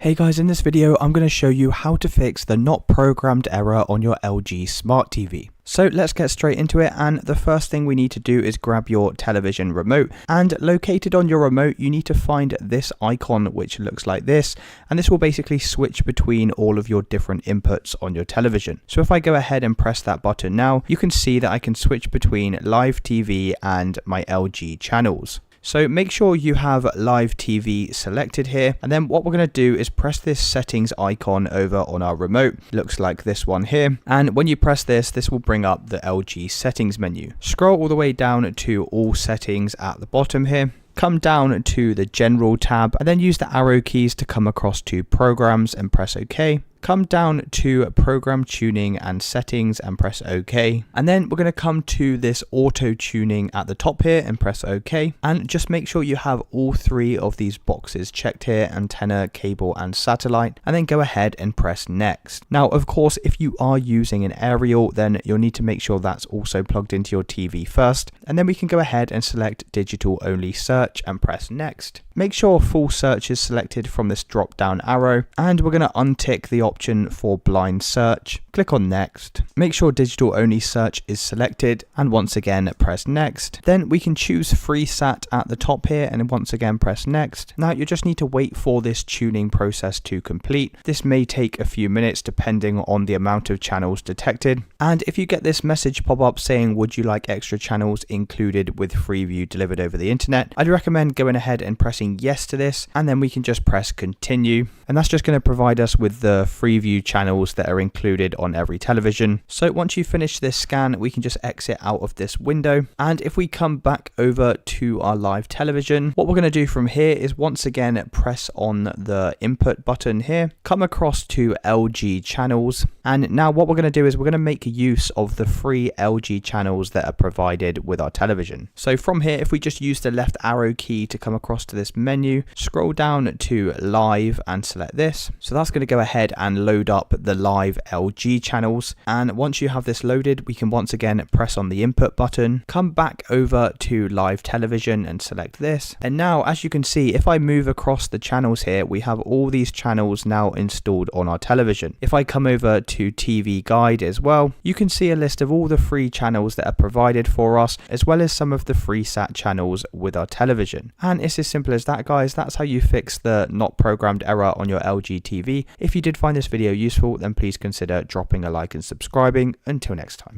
Hey guys, in this video I'm going to show you how to fix the not programmed error on your LG Smart TV. So let's get straight into it, and the first thing we need to do is grab your television remote, and located on your remote you need to find this icon which looks like this, and this will basically switch between all of your different inputs on your television. So if I go ahead and press that button now, you can see that I can switch between live TV and my LG channels. So make sure you have live TV selected here, and then what we're going to do is press this settings icon over on our remote. Looks like this one here, and when you press this will bring up the LG settings menu. Scroll all the way down to all settings at the bottom here. Come down to the general tab and then use the arrow keys to come across to programs and press OK. Come down to program tuning and settings and press OK. And then we're going to come to this auto tuning at the top here and press OK. And just make sure you have all three of these boxes checked here: antenna, cable and satellite. And then go ahead and press next. Now, of course, if you are using an aerial, then you'll need to make sure that's also plugged into your TV first. And then we can go ahead and select digital only search and press next. Make sure full search is selected from this drop down arrow, and we're going to untick the option for blind search. Click on next. Make sure digital only search is selected, and once again press next. Then we can choose FreeSat at the top here, and once again press next. Now you just need to wait for this tuning process to complete. This may take a few minutes depending on the amount of channels detected. And if you get this message pop up saying would you like extra channels included with Freeview delivered over the internet, I'd recommend going ahead and pressing yes to this, and then we can just press continue, and that's just going to provide us with the Freeview channels that are included on every television. So once you finish this scan, we can just exit out of this window, and if we come back over to our live television, what we're going to do from here is once again press on the input button here, come across to LG channels, and now what we're going to do is we're going to make use of the free LG channels that are provided with our television. So from here, if we just use the left arrow key to come across to this menu, scroll down to live and select this. So that's going to go ahead and load up the live LG channels, and once you have this loaded, we can once again press on the input button, come back over to live television and select this. And now, as you can see, if I move across the channels here, we have all these channels now installed on our television. If I come over to TV Guide as well, you can see a list of all the free channels that are provided for us, as well as some of the FreeSat channels with our television. And it's as simple as that, guys. That's how you fix the not programmed error on your LG TV. If you did find this video useful, then please consider dropping a like and subscribing. Until next time.